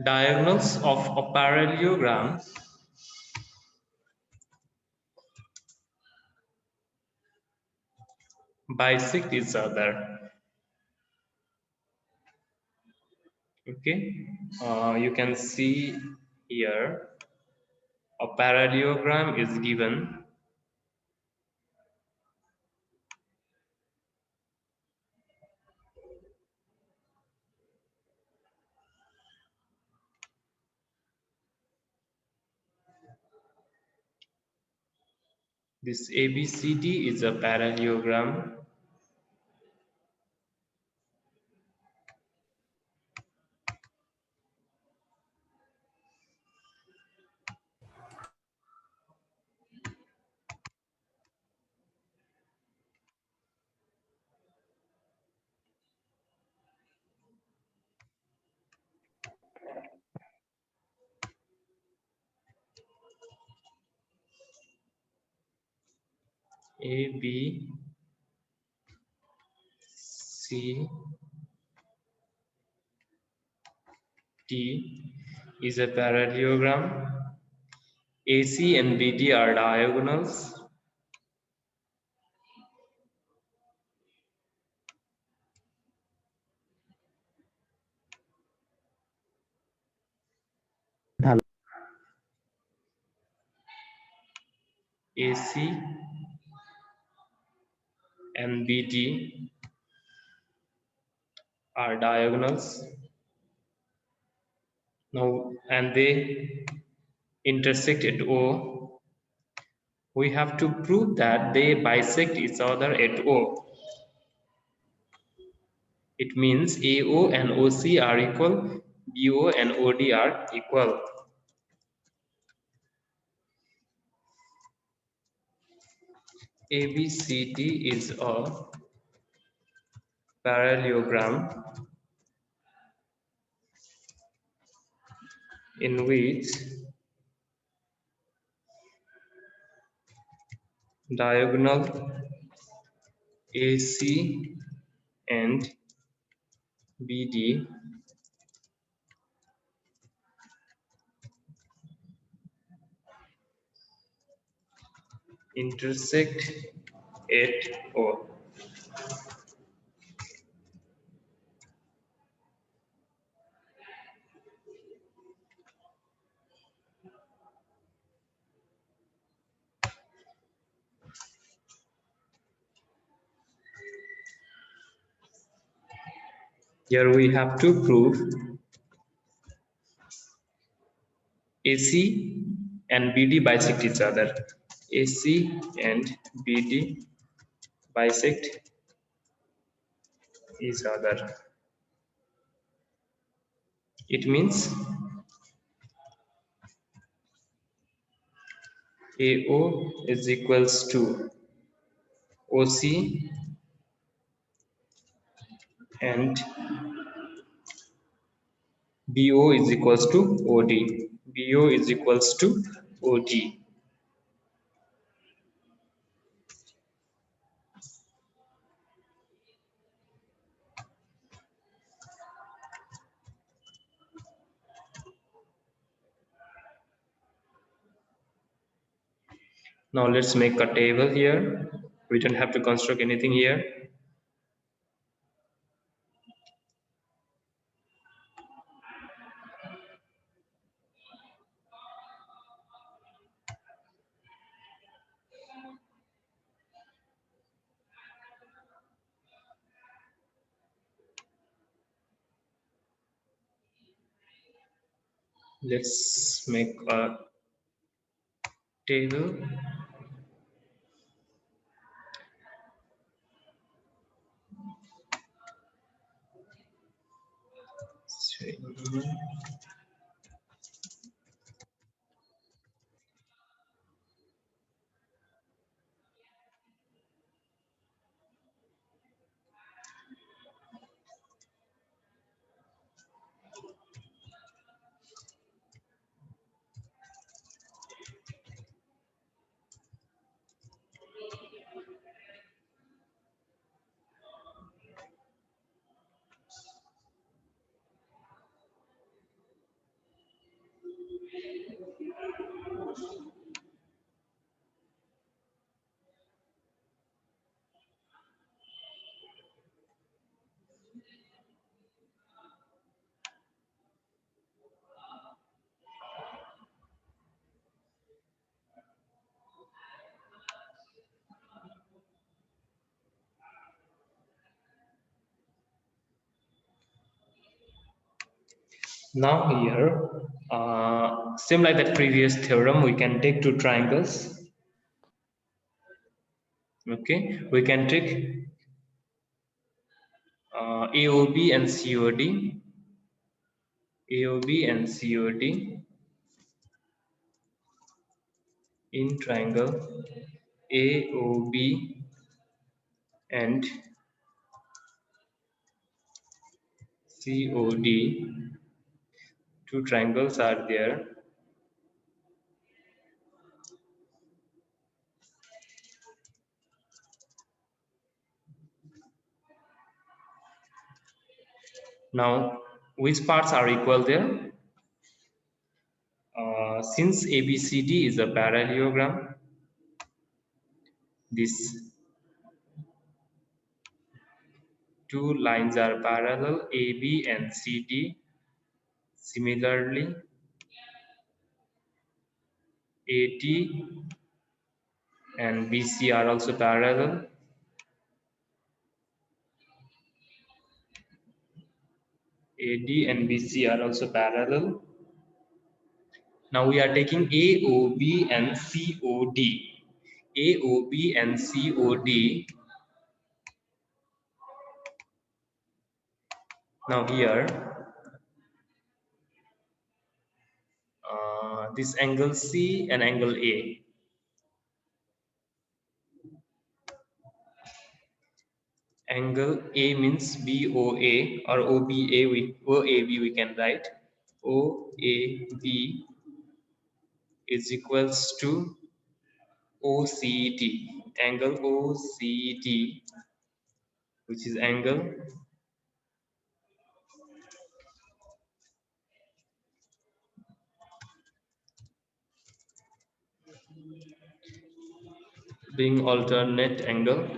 Diagonals of a parallelogram bisect each other. Okay, you can see here a parallelogram is given. This ABCD is a parallelogram. A, B, C, D is a parallelogram. AC and BD are diagonals. AC and BD are diagonals. Now, and they intersect at O. We have to prove that they bisect each other at O. It means AO and OC are equal, BO and OD are equal. ABCD is a parallelogram in which diagonal AC and BD intersect at O. Here we have to prove AC and BD bisect each other. AC and BD bisect each other. It means AO is equals to OC and BO is equals to OD. BO is equals to OD. Now let's make a table here. We don't have to construct anything here. Let's make a table. Now here, same like that previous theorem, we can take two triangles. Okay, we can take AOB and COD, AOB and COD in triangle AOB and COD. Two triangles are there. Now, which parts are equal there? Since ABCD is a parallelogram, these two lines are parallel, AB and CD. Similarly, AD and BC are also parallel. AD and BC are also parallel. Now we are taking AOB and COD. AOB and COD. Now here, this angle C and angle A. Angle A means BOA or OAB we can write. OAB is equals to OCD. Angle OCD, which is angle being alternate angle.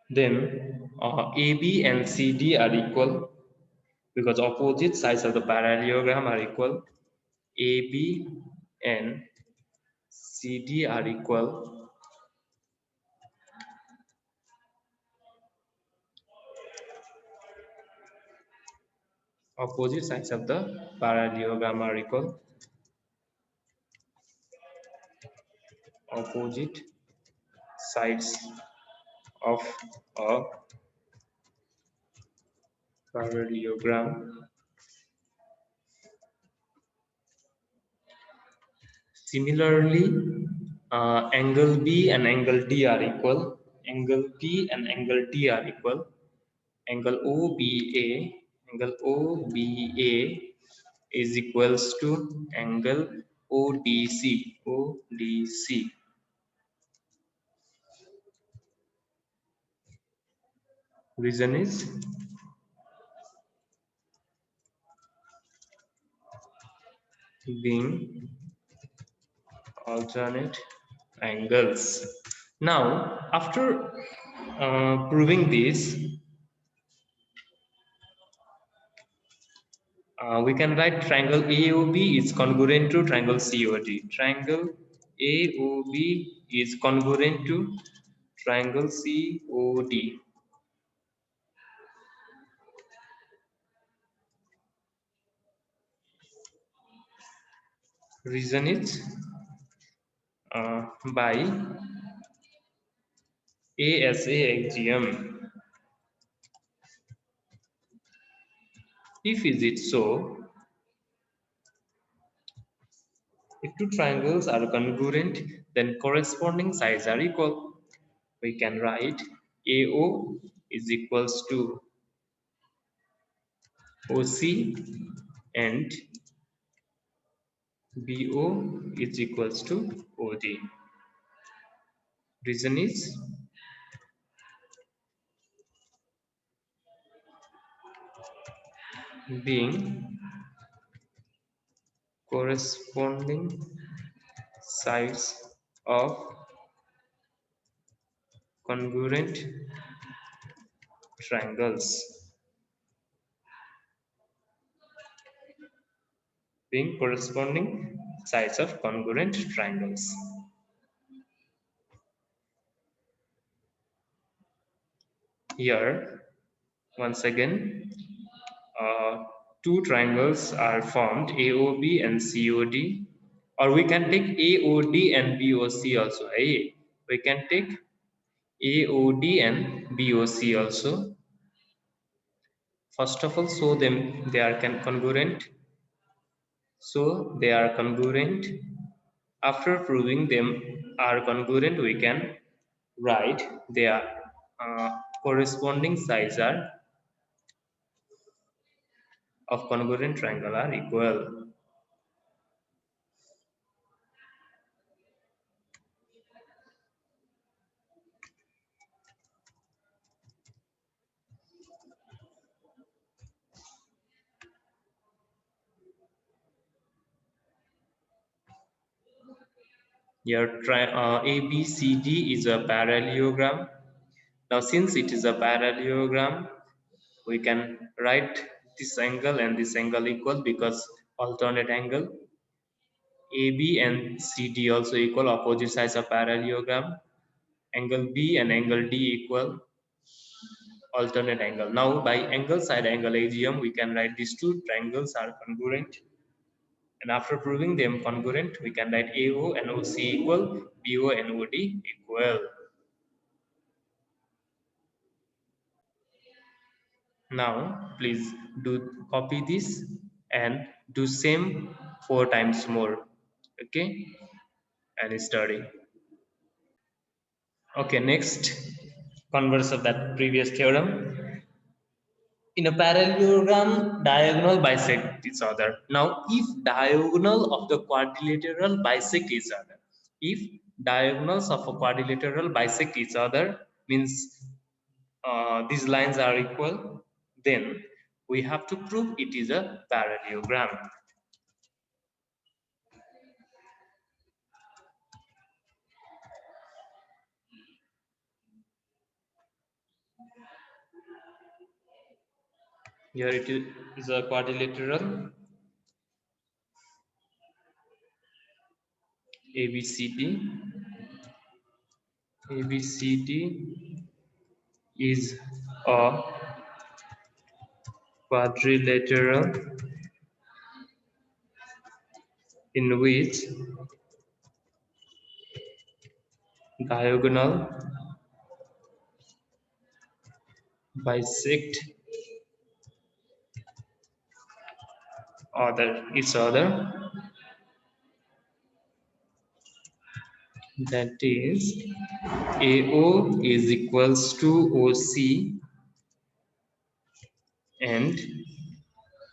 Then AB and CD are equal because opposite sides of the parallelogram are equal. AB and CD are equal. Opposite sides of the parallelogram are equal. Opposite sides of a parallelogram. Similarly, angle B and angle D are equal. Angle B and angle D are equal. Angle OBA is equals to angle ODC. ODC. Reason is being alternate angles. Now, after proving this, we can write triangle AOB is congruent to triangle COD. Triangle AOB is congruent to triangle COD. Reason is by ASA axiom. If is it so, if two triangles are congruent, then corresponding sides are equal. We can write AO is equals to OC and BO is equals to OD. Reason is being corresponding sides of congruent triangles. Being corresponding sides of congruent triangles. Here, once again, two triangles are formed, AOB and COD, or we can take AOD and BOC also. We can take AOD and BOC also. First of all, show them they are congruent. So they are congruent. After proving them are congruent, we can write their corresponding sides are of congruent triangle are equal. Your ABCD is a parallelogram. Now, since it is a parallelogram, we can write this angle and this angle equal because alternate angle. AB and CD also equal, opposite sides of parallelogram. Angle B and angle D equal, alternate angle. Now, by angle side angle axiom, we can write these two triangles are congruent. And after proving them congruent, we can write AO and OC equal, BO and OD equal. Now, please do copy this and do same 4 times more. Okay, and study. Okay, next, converse of that previous theorem. In a parallelogram, diagonal bisect each other. Now, if diagonal of the quadrilateral bisect each other, if diagonals of a quadrilateral bisect each other, means these lines are equal, then we have to prove it is a parallelogram. Here it is a quadrilateral ABCD. ABCD is a quadrilateral in which diagonal bisect each other, that is AO is equals to OC and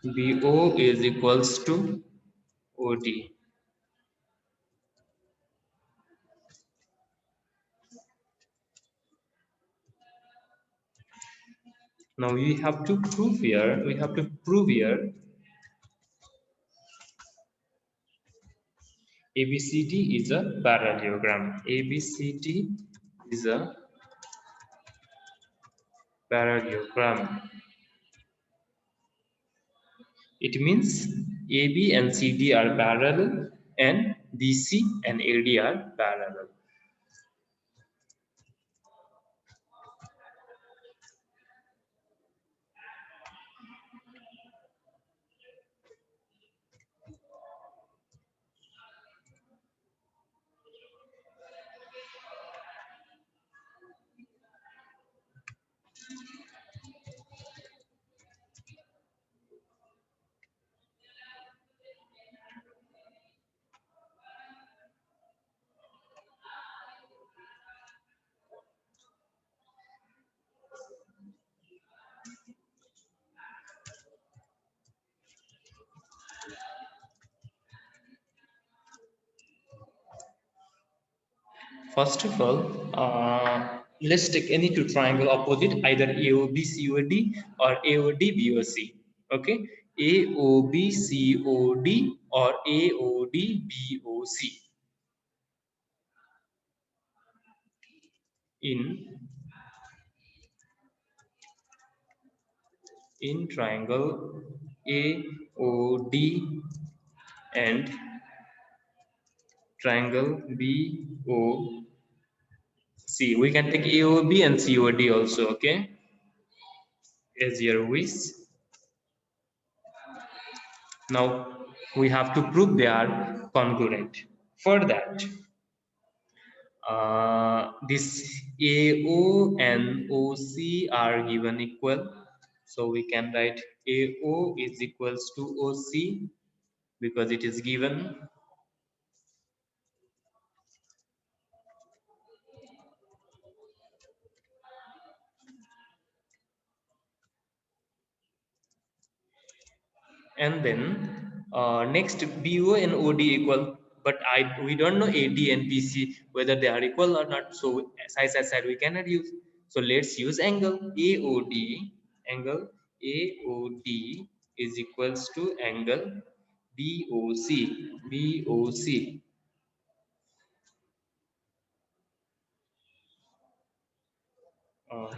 BO is equals to OD. Now we have to prove here, ABCD is a parallelogram. ABCD is a parallelogram. It means AB and CD are parallel and BC and AD are parallel. First of all, let's take any two triangle opposite, either AOB COD or AOD BOC. Okay, AOB COD or AOD BOC. In triangle AOD and triangle BOC, we can take AOB and COD also, okay, as your wish. Now we have to prove they are congruent. For that, this AO and OC are given equal, so we can write AO is equals to OC because it is given. And then next BO and OD equal, but we don't know AD and BC whether they are equal or not, so side by side we cannot use, so let's use angle AOD. Angle AOD is equals to angle BOC.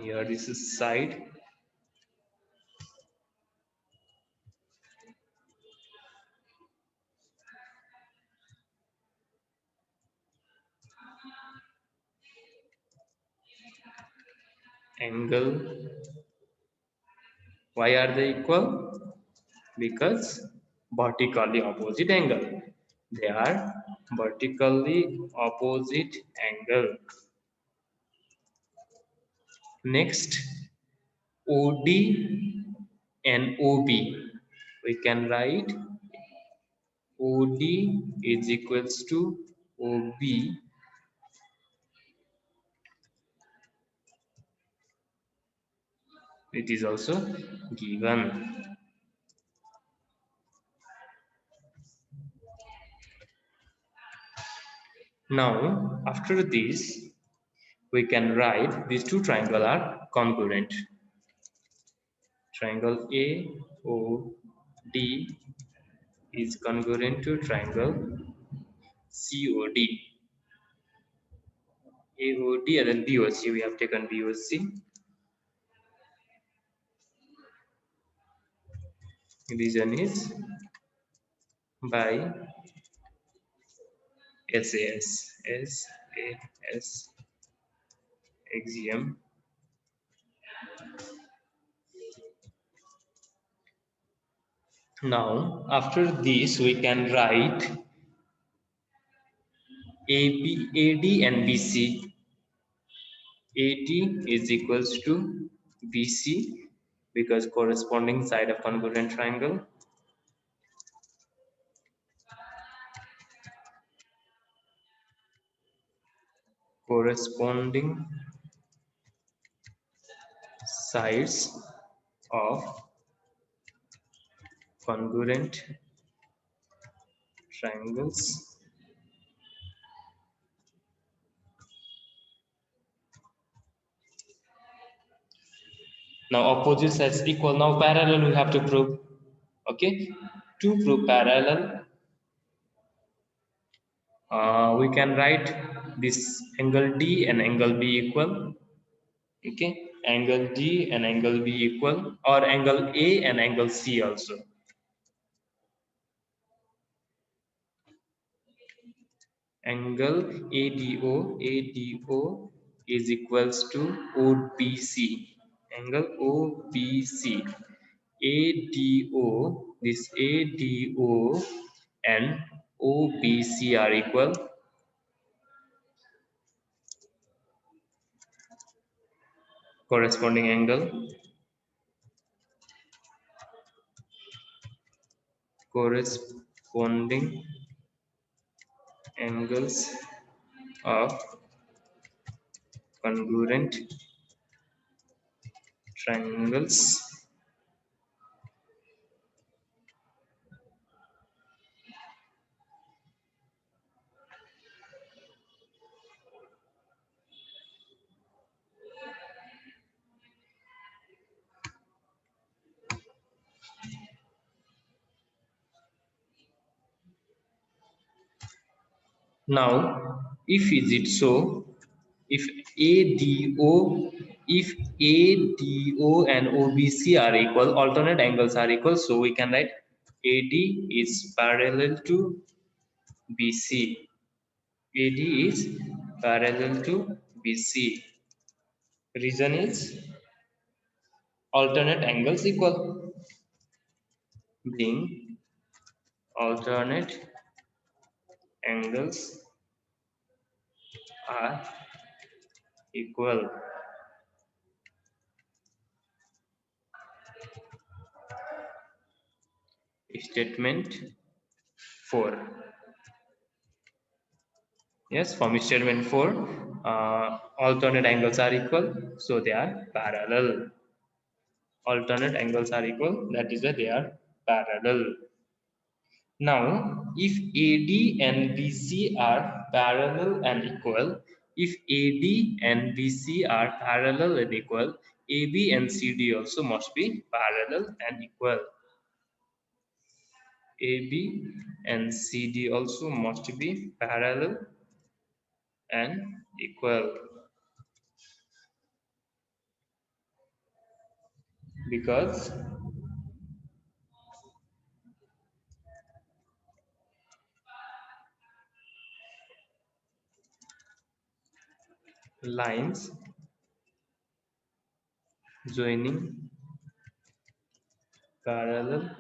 Here this is side, angle. Why are they equal? Because vertically opposite angle, they are vertically opposite angle. Next, OD and OB, we can write OD is equals to OB. It is also given. Now after this we can write these two triangles are congruent. Triangle AOD is congruent to triangle COD. AOD and then BOC, we have taken BOC. Reason is by SAS axiom. Now after this we can write AD and BC. AD is equals to BC because corresponding side of congruent triangle. Corresponding sides of congruent triangles. Now opposite sides equal. Now parallel we have to prove. Okay, to prove parallel, we can write this angle D and angle B equal. Okay, angle D and angle B equal, or angle A and angle C also. Angle ADO is equals to OBC. Angle OBC. ADO, this ADO and OBC are equal. Corresponding angle. Corresponding angles of congruent triangles. Now, if is it so, if ADO, if ADO and OBC are equal, alternate angles are equal, so we can write AD is parallel to BC. AD is parallel to BC. Reason is alternate angles equal. Being alternate angles are equal. Statement 4. Yes, from statement 4, alternate angles are equal, so they are parallel. Alternate angles are equal, that is why they are parallel. Now, if AD and BC are parallel and equal, if AD and BC are parallel and equal, AB and CD also must be parallel and equal. AB and CD also must be parallel and equal, because lines joining parallel,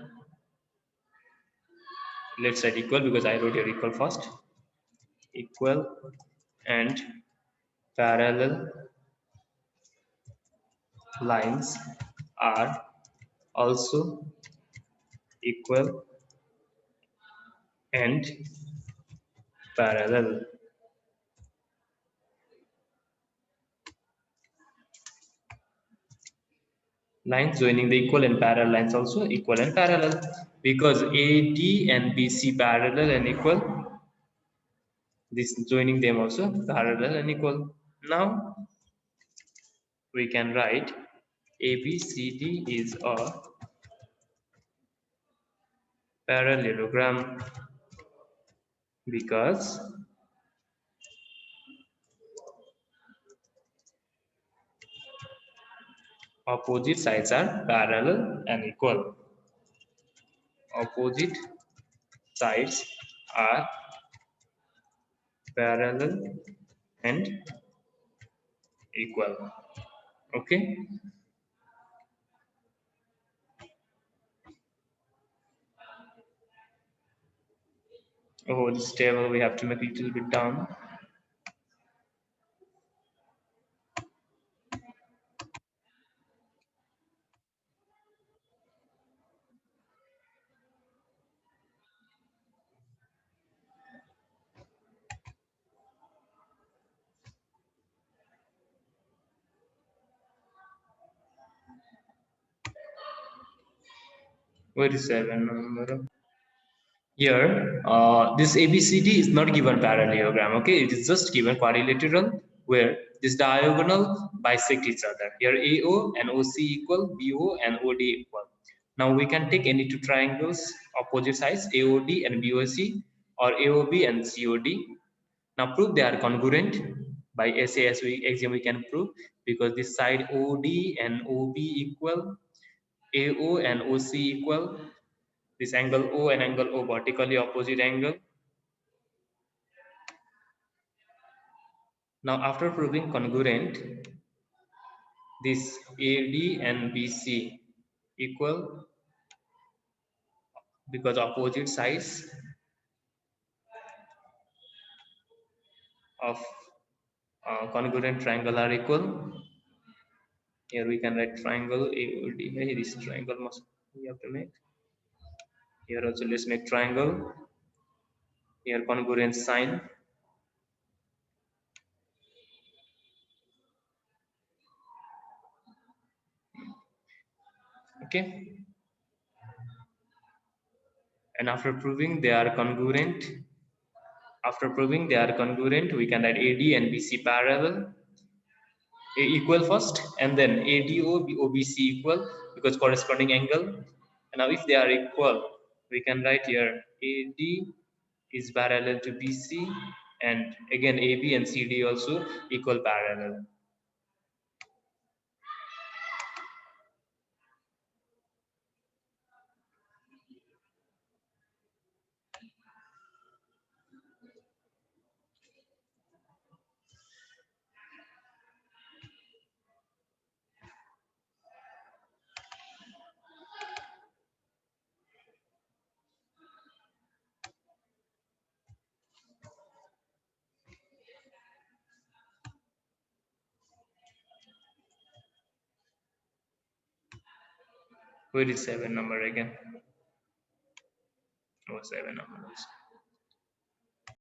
let's write equal because I wrote here equal first, equal and parallel lines are also equal and parallel. Lines joining the equal and parallel lines also equal and parallel, because AD and BC parallel and equal, this joining them also parallel and equal. Now we can write ABCD is a parallelogram, because opposite sides are parallel and equal. Opposite sides are parallel and equal. Okay. Oh, this table we have to make a little bit down. Where is 7 number? Here, this ABCD is not given parallelogram, okay? It is just given quadrilateral where this diagonal bisect each other. Here AO and OC equal, BO and OD equal. Now we can take any two triangles opposite sides, AOD and BOC, or AOB and COD. Now prove they are congruent by SAS exam we can prove, because this side OD and OB equal, AO and OC equal, this angle O and angle O vertically opposite angle. Now after proving congruent, this AD and BC equal because opposite sides of congruent triangle are equal. Here we can write triangle AOD. Hey, this triangle must we have to make. Here also let's make triangle. Here congruent sign. Okay. And after proving they are congruent, we can write AD and BC parallel, equal first, and then ADO OBC equal because corresponding angle. And now if they are equal, we can write here AD is parallel to BC and again AB and CD also equal parallel. Where is 7 number again? Oh, 7 number also.